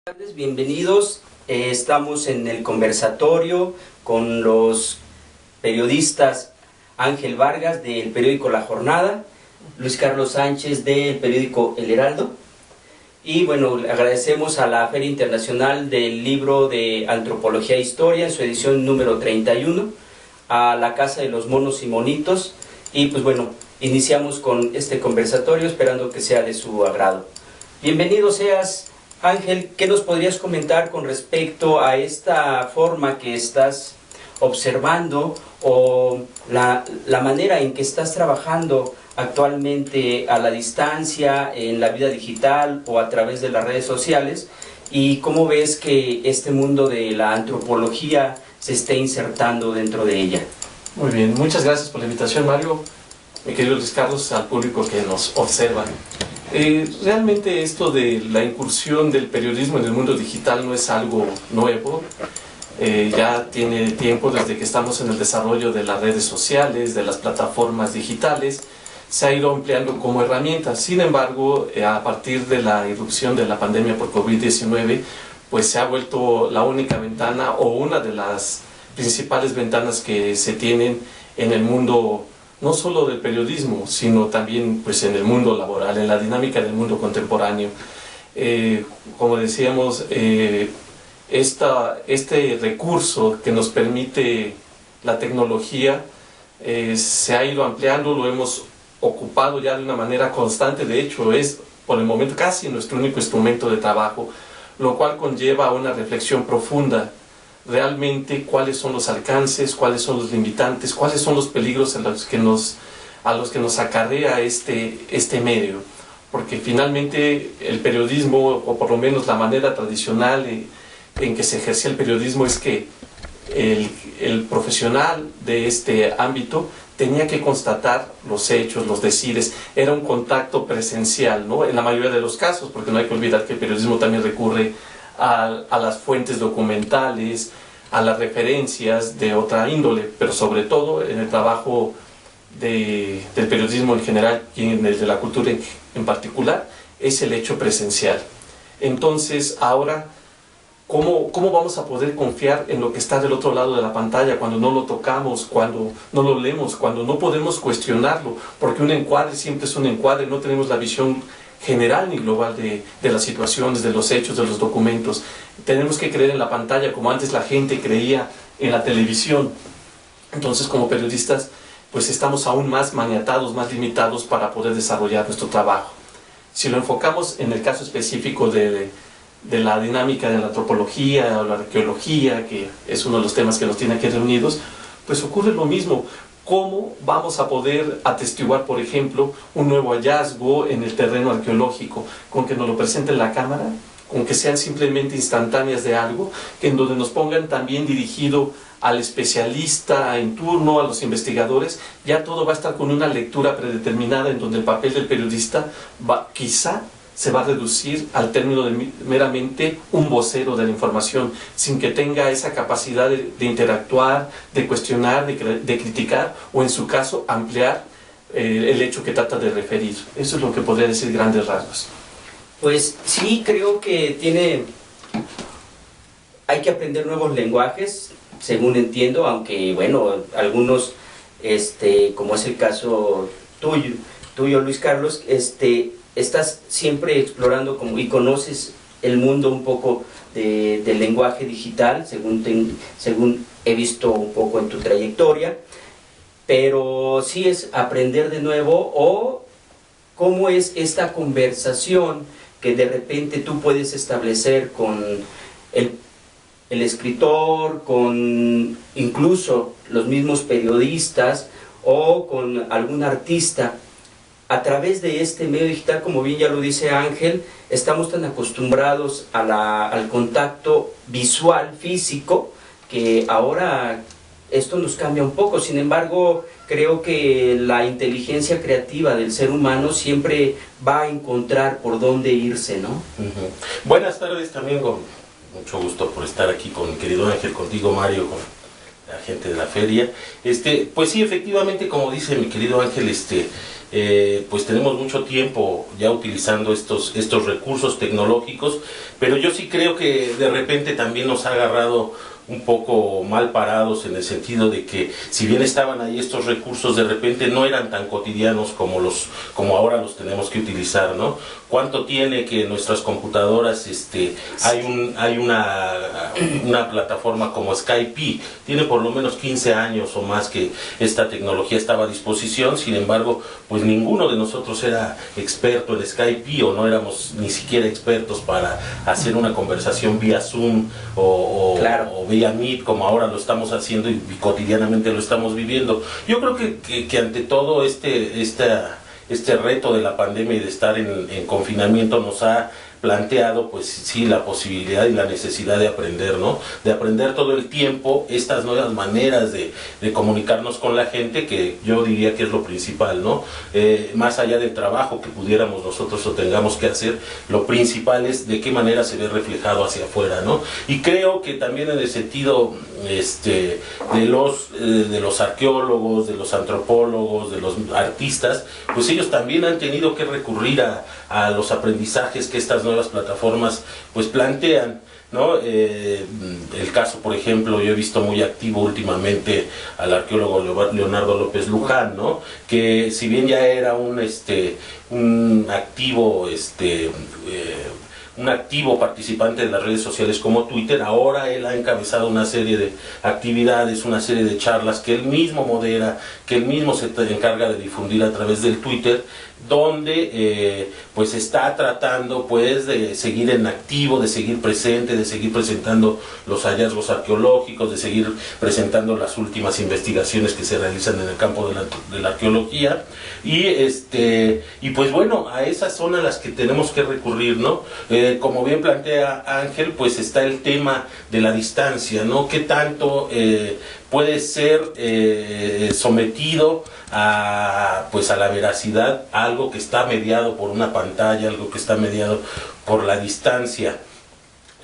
Buenas tardes, bienvenidos. Estamos en el conversatorio con los periodistas Ángel Vargas del periódico La Jornada, Luis Carlos Sánchez del periódico El Heraldo. Y bueno, agradecemos a la Feria Internacional del Libro de Antropología e Historia en su edición número 31, a la Casa de los Monos y Monitos. Y pues bueno, iniciamos con este conversatorio esperando que sea de su agrado. Bienvenido seas, Ángel. ¿Qué nos podrías comentar con respecto a esta forma que estás observando o la manera en que estás trabajando actualmente a la distancia, en la vida digital o a través de las redes sociales? ¿Y cómo ves que este mundo de la antropología se esté insertando dentro de ella? Muy bien, muchas gracias por la invitación, Mario, mi querido Luis Carlos, al público que nos observa. Realmente esto de la incursión del periodismo en el mundo digital no es algo nuevo. Ya tiene tiempo desde que estamos en el desarrollo de las redes sociales, de las plataformas digitales. Se ha ido empleando como herramienta. Sin embargo, a partir de la irrupción de la pandemia por COVID-19, pues se ha vuelto la única ventana o una de las principales ventanas que se tienen en el mundo, no solo del periodismo, sino también pues en el mundo laboral, en la dinámica del mundo contemporáneo. Como decíamos, este recurso que nos permite la tecnología se ha ido ampliando, lo hemos ocupado ya de una manera constante. De hecho, es por el momento casi nuestro único instrumento de trabajo, lo cual conlleva una reflexión profunda. Realmente cuáles son los alcances, cuáles son los limitantes, cuáles son los peligros a los que nos acarrea este medio, porque finalmente el periodismo, o por lo menos la manera tradicional en que se ejercía el periodismo, es que el profesional de este ámbito tenía que constatar los hechos, los decires. Era un contacto presencial, ¿no? En la mayoría de los casos, porque no hay que olvidar que el periodismo también recurre a las fuentes documentales, a las referencias de otra índole, pero sobre todo en el trabajo del periodismo en general y en el de la cultura en particular, es el hecho presencial. Entonces, ahora, ¿cómo vamos a poder confiar en lo que está del otro lado de la pantalla cuando no lo tocamos, cuando no lo leemos, cuando no podemos cuestionarlo? Porque un encuadre siempre es un encuadre, no tenemos la visión general ni global de las situaciones, de los hechos, de los documentos. Tenemos que creer en la pantalla como antes la gente creía en la televisión. Entonces, como periodistas, pues estamos aún más maniatados, más limitados para poder desarrollar nuestro trabajo. Si lo enfocamos en el caso específico de la dinámica de la antropología o la arqueología, que es uno de los temas que nos tiene aquí reunidos, pues ocurre lo mismo. ¿Cómo vamos a poder atestiguar, por ejemplo, un nuevo hallazgo en el terreno arqueológico? ¿Con que nos lo presente la cámara? ¿Con que sean simplemente instantáneas de algo? Que en donde nos pongan también dirigido al especialista en turno, a los investigadores. Ya todo va a estar con una lectura predeterminada en donde el papel del periodista quizá se va a reducir al término de meramente un vocero de la información, sin que tenga esa capacidad de interactuar, de cuestionar, de criticar, o en su caso ampliar el hecho que trata de referir. Eso es lo que podría decir grandes rasgos. Pues sí, creo que hay que aprender nuevos lenguajes, según entiendo, aunque bueno, algunos, como es el caso tuyo Luis Carlos, estás siempre explorando y conoces el mundo un poco del lenguaje digital, según he visto un poco en tu trayectoria, pero sí es aprender de nuevo, o cómo es esta conversación que de repente tú puedes establecer con el escritor, con incluso los mismos periodistas o con algún artista. A través de este medio digital, como bien ya lo dice Ángel, estamos tan acostumbrados al contacto visual, físico, que ahora esto nos cambia un poco. Sin embargo, creo que la inteligencia creativa del ser humano siempre va a encontrar por dónde irse, ¿no? Buenas tardes también, con mucho gusto por estar aquí con mi querido Ángel, contigo Mario, con la gente de la feria. Pues sí, efectivamente, como dice mi querido Ángel, pues tenemos mucho tiempo ya utilizando estos recursos tecnológicos, pero yo sí creo que de repente también nos ha agarrado un poco mal parados, en el sentido de que si bien estaban ahí estos recursos, de repente no eran tan cotidianos como ahora los tenemos que utilizar, ¿no? ¿Cuánto tiene que en nuestras computadoras hay una plataforma como Skype? Tiene por lo menos 15 años o más que esta tecnología estaba a disposición. Sin embargo, pues ninguno de nosotros era experto en Skype, o no éramos ni siquiera expertos para hacer una conversación vía Zoom o vía Meet, como ahora lo estamos haciendo y cotidianamente lo estamos viviendo. Yo creo que ante todo este reto de la pandemia y de estar en confinamiento nos ha planteado, pues sí, la posibilidad y la necesidad de aprender, ¿no? De aprender todo el tiempo estas nuevas maneras de comunicarnos con la gente, que yo diría que es lo principal, ¿no? Más allá del trabajo que pudiéramos nosotros o tengamos que hacer, lo principal es de qué manera se ve reflejado hacia afuera, ¿no? Y creo que también en el sentido de los arqueólogos, de los antropólogos, de los artistas, pues ellos también han tenido que recurrir a los aprendizajes que estas nuevas plataformas pues plantean, ¿no? El caso, por ejemplo, yo he visto muy activo últimamente al arqueólogo Leonardo López Luján, ¿no? Que si bien ya era un activo participante de las redes sociales como Twitter, ahora él ha encabezado una serie de actividades, una serie de charlas que él mismo modera, que él mismo se encarga de difundir a través del Twitter, donde pues está tratando pues de seguir en activo, de seguir presente, de seguir presentando los hallazgos arqueológicos, de seguir presentando las últimas investigaciones que se realizan en el campo de la arqueología, y pues bueno, a esas son a las que tenemos que recurrir, ¿no? Como bien plantea Ángel, pues está el tema de la distancia, ¿no? ¿Qué tanto puede ser sometido a la veracidad, algo que está mediado por una pantalla, algo que está mediado por la distancia?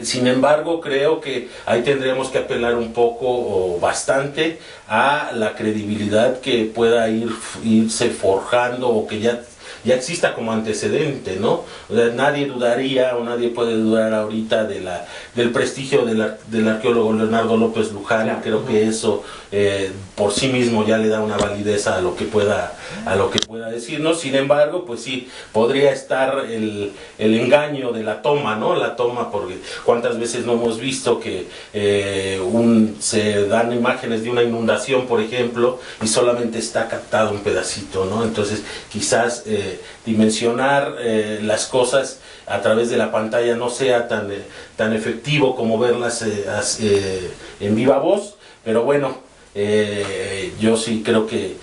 Sin embargo, creo que ahí tendremos que apelar un poco o bastante a la credibilidad que pueda irse forjando, o que ya exista como antecedente, ¿no? O sea, nadie dudaría, o nadie puede dudar ahorita del prestigio del arqueólogo Leonardo López Luján. Claro. Creo que eso por sí mismo ya le da una validez a lo que pueda decirnos. Sin embargo, pues sí, podría estar el engaño de la toma, ¿no? La toma, porque cuántas veces no hemos visto que se dan imágenes de una inundación, por ejemplo, y solamente está captado un pedacito, ¿no? Entonces, quizás dimensionar las cosas a través de la pantalla no sea tan efectivo como verlas en viva voz, pero bueno, yo sí creo que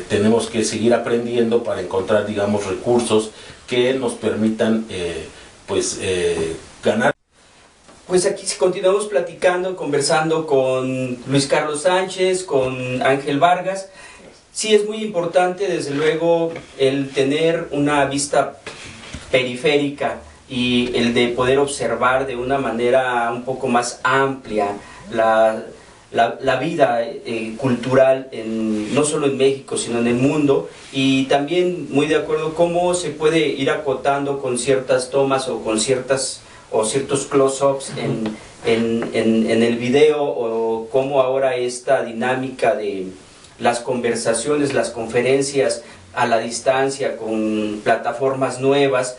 tenemos que seguir aprendiendo para encontrar, digamos, recursos que nos permitan ganar. Pues aquí continuamos platicando, conversando con Luis Carlos Sánchez, con Ángel Vargas. Sí, es muy importante, desde luego, el tener una vista periférica y el de poder observar de una manera un poco más amplia la vida cultural, no solo en México, sino en el mundo. Y también muy de acuerdo cómo se puede ir acotando con ciertas tomas o con ciertos close-ups en el video, o cómo ahora esta dinámica de las conversaciones, las conferencias a la distancia con plataformas nuevas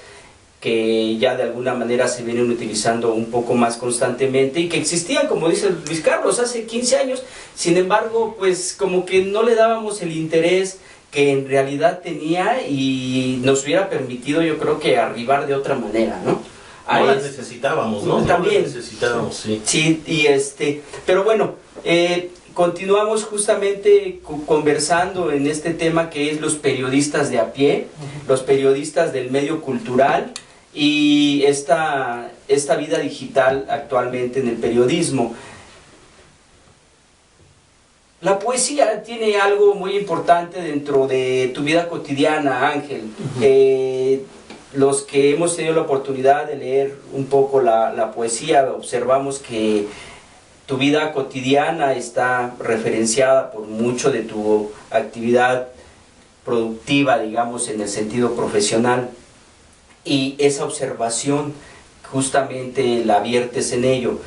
que ya de alguna manera se vienen utilizando un poco más constantemente y que existían, como dice Luis Carlos, hace 15 años. Sin embargo, pues como que no le dábamos el interés que en realidad tenía y nos hubiera permitido, yo creo, que arribar de otra manera, ¿no? No las necesitábamos, ¿no? También. No las necesitábamos, sí. Sí, pero bueno, continuamos justamente conversando en este tema que es los periodistas de a pie, los periodistas del medio cultural y esta vida digital actualmente en el periodismo. La poesía tiene algo muy importante dentro de tu vida cotidiana, Ángel. Los que hemos tenido la oportunidad de leer un poco la poesía, observamos que tu vida cotidiana está referenciada por mucho de tu actividad productiva, digamos, en el sentido profesional, y esa observación justamente la viertes en ello.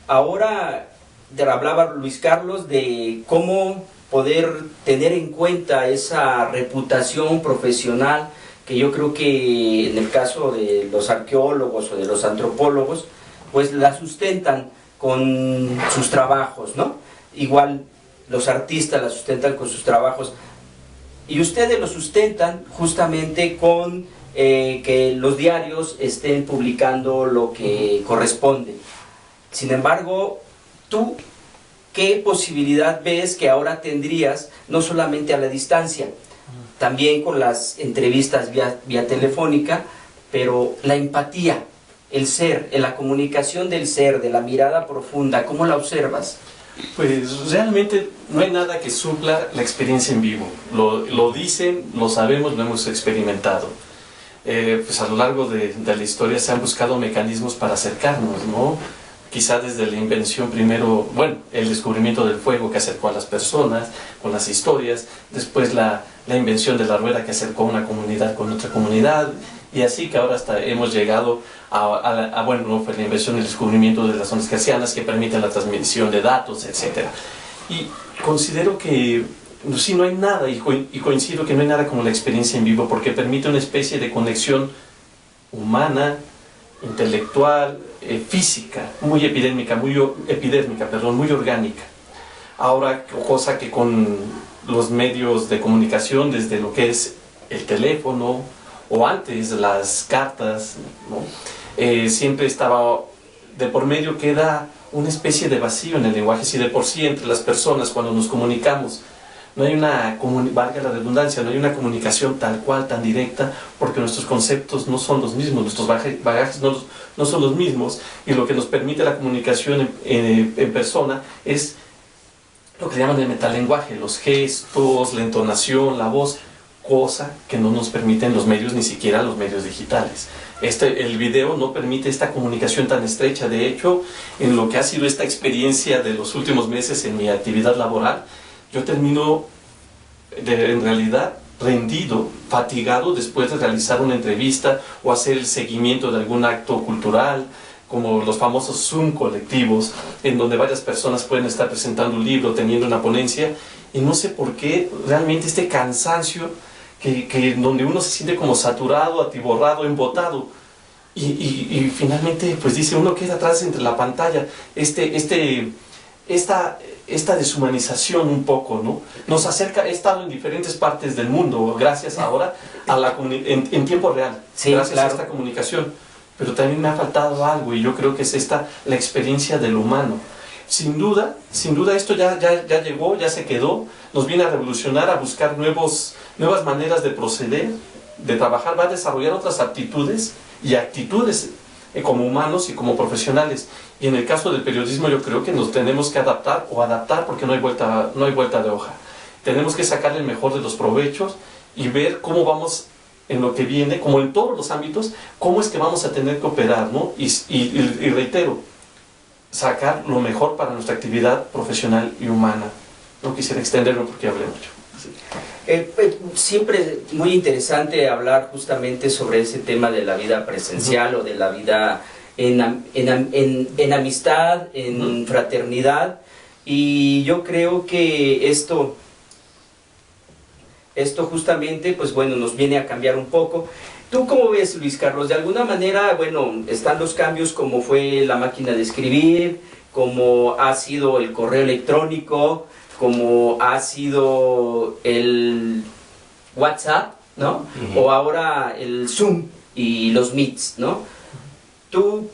Ahora te hablaba Luis Carlos de cómo poder tener en cuenta esa reputación profesional que yo creo que en el caso de los arqueólogos o de los antropólogos, pues la sustentan con sus trabajos, ¿no? Igual los artistas la sustentan con sus trabajos, y ustedes lo sustentan justamente con que los diarios estén publicando lo que corresponde. Sin embargo, tú, ¿qué posibilidad ves que ahora tendrías, no solamente a la distancia, también con las entrevistas vía telefónica, pero la empatía, el ser, la comunicación del ser, de la mirada profunda, ¿cómo la observas? Pues realmente no hay nada que supla la experiencia en vivo. Lo dicen, lo sabemos, lo hemos experimentado. Pues a lo largo de la historia se han buscado mecanismos para acercarnos, ¿no? Quizá desde la invención primero, bueno, el descubrimiento del fuego que acercó a las personas con las historias, después la invención de la rueda que acercó una comunidad con otra comunidad, y así que ahora hasta hemos llegado bueno, no fue la invención y el descubrimiento de las ondas hertzianas que permiten la transmisión de datos, etc. Y considero que sí, no hay nada, y coincido que no hay nada como la experiencia en vivo, porque permite una especie de conexión humana, intelectual, física, muy epidérmica, muy orgánica. Ahora, cosa que con los medios de comunicación, desde lo que es el teléfono, o antes las cartas, ¿no? Siempre estaba, de por medio queda una especie de vacío en el lenguaje. Si de por sí entre las personas cuando nos comunicamos no hay una, valga la redundancia, no hay una comunicación tal cual, tan directa, porque nuestros conceptos no son los mismos, nuestros bagajes no son los mismos, y lo que nos permite la comunicación en persona es lo que llaman el metalenguaje, los gestos, la entonación, la voz, cosa que no nos permiten los medios, ni siquiera los medios digitales. El video no permite esta comunicación tan estrecha. De hecho, en lo que ha sido esta experiencia de los últimos meses en mi actividad laboral, yo termino en realidad rendido, fatigado después de realizar una entrevista o hacer el seguimiento de algún acto cultural, como los famosos Zoom colectivos, en donde varias personas pueden estar presentando un libro, teniendo una ponencia, y no sé por qué realmente este cansancio donde uno se siente como saturado, atiborrado, embotado, y finalmente pues dice uno, queda atrás entre la pantalla, esta deshumanización un poco, ¿no? Nos acerca. He estado en diferentes partes del mundo gracias ahora a en tiempo real, sí, gracias, claro, a esta comunicación, pero también me ha faltado algo, y yo creo que es la experiencia del humano. Sin duda esto ya llegó, ya se quedó, nos viene a revolucionar, a buscar nuevas maneras de proceder, de trabajar, va a desarrollar otras aptitudes y actitudes como humanos y como profesionales. Y en el caso del periodismo yo creo que nos tenemos que adaptar porque no hay vuelta de hoja. Tenemos que sacarle el mejor de los provechos y ver cómo vamos en lo que viene, como en todos los ámbitos, cómo es que vamos a tener que operar, ¿no? Y reitero, sacar lo mejor para nuestra actividad profesional y humana. No quisiera extenderlo porque hablé mucho. Siempre muy interesante hablar justamente sobre ese tema de la vida presencial, o de la vida en amistad, en fraternidad, y yo creo que esto justamente, pues bueno, nos viene a cambiar un poco. ¿Tú cómo ves, Luis Carlos? De alguna manera, bueno, están los cambios como fue la máquina de escribir, como ha sido el correo electrónico, como ha sido el WhatsApp, ¿no? O ahora el Zoom y los Meets, ¿no? Tú,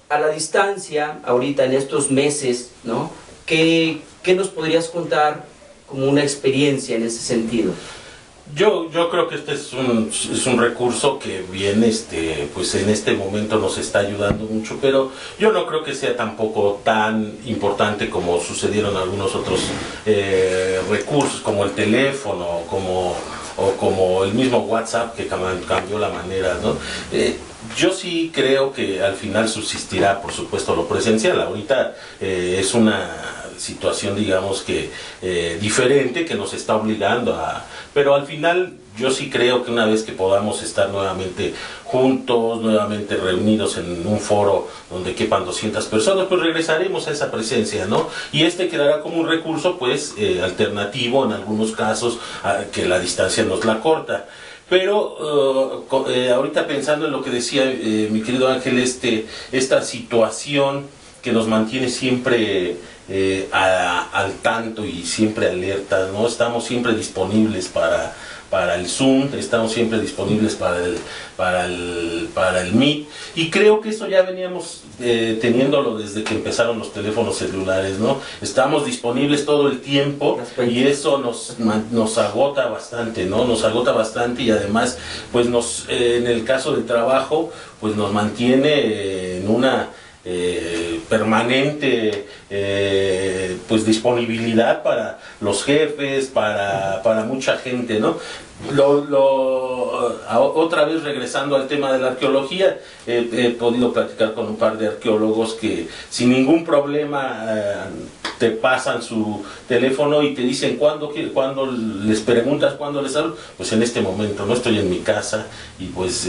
a la distancia, ahorita en estos meses, ¿no? ¿Qué nos podrías contar como una experiencia en ese sentido? Yo creo que este es un recurso que bien pues en este momento nos está ayudando mucho, pero yo no creo que sea tampoco tan importante como sucedieron algunos otros recursos, como el teléfono, o como el mismo WhatsApp, que cambió la manera, ¿no? Yo sí creo que al final subsistirá, por supuesto, lo presencial. Ahorita es una situación, digamos que diferente, que nos está obligando a... Pero al final yo sí creo que una vez que podamos estar nuevamente juntos, nuevamente reunidos en un foro donde quepan 200 personas, pues regresaremos a esa presencia, ¿no? Y quedará como un recurso, pues, alternativo en algunos casos, a que la distancia nos la corta. Pero ahorita pensando en lo que decía mi querido Ángel, esta situación que nos mantiene siempre al tanto y siempre alerta, ¿no? Estamos siempre disponibles para el Zoom, estamos siempre disponibles para el Meet, y creo que eso ya veníamos teniéndolo desde que empezaron los teléfonos celulares, ¿no? Estamos disponibles todo el tiempo y eso nos agota bastante, ¿no? Nos agota bastante, y además, pues en el caso del trabajo, pues nos mantiene en una permanente pues disponibilidad para los jefes, para mucha gente, ¿no? Otra vez regresando al tema de la arqueología, he podido platicar con un par de arqueólogos que sin ningún problema te pasan su teléfono y te dicen cuando les preguntas cuándo les hablo, pues en este momento no estoy en mi casa, y pues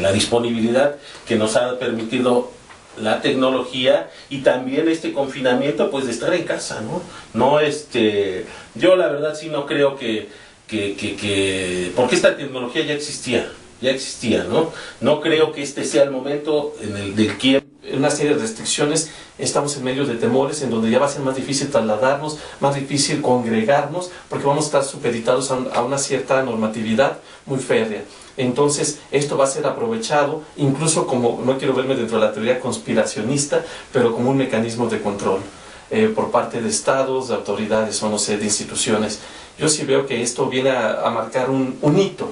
la disponibilidad que nos ha permitido la tecnología y también este confinamiento, pues de estar en casa, ¿no? Yo la verdad sí no creo que porque esta tecnología ya existía, ¿no? No creo que este sea el momento del quiebre. Una serie de restricciones, estamos en medio de temores en donde ya va a ser más difícil trasladarnos, más difícil congregarnos, porque vamos a estar supeditados a una cierta normatividad muy férrea. Entonces esto va a ser aprovechado, incluso como, no quiero verme dentro de la teoría conspiracionista, pero como un mecanismo de control por parte de estados, de autoridades o no sé, de instituciones. Yo sí veo que esto viene a marcar un hito.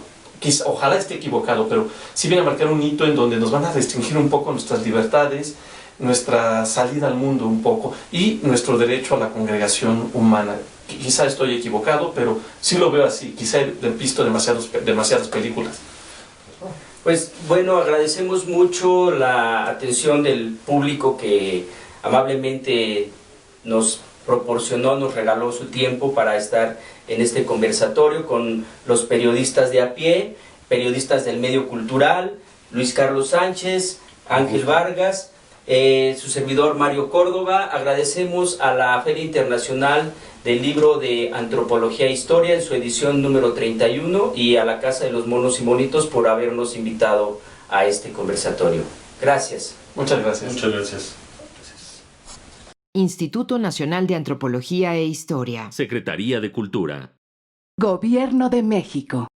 Ojalá esté equivocado, pero sí viene a marcar un hito en donde nos van a restringir un poco nuestras libertades, nuestra salida al mundo un poco, y nuestro derecho a la congregación humana. Quizá estoy equivocado, pero sí lo veo así. Quizá he visto demasiadas películas. Pues bueno, agradecemos mucho la atención del público que amablemente nos proporcionó, nos regaló su tiempo para estar en este conversatorio con los periodistas de a pie, periodistas del medio cultural, Luis Carlos Sánchez, Ángel Vargas, su servidor Mario Córdoba. Agradecemos a la Feria Internacional del Libro de Antropología e Historia en su edición número 31 y a la Casa de los Monos y Monitos por habernos invitado a este conversatorio. Gracias. Muchas gracias. Muchas gracias. Instituto Nacional de Antropología e Historia. Secretaría de Cultura. Gobierno de México.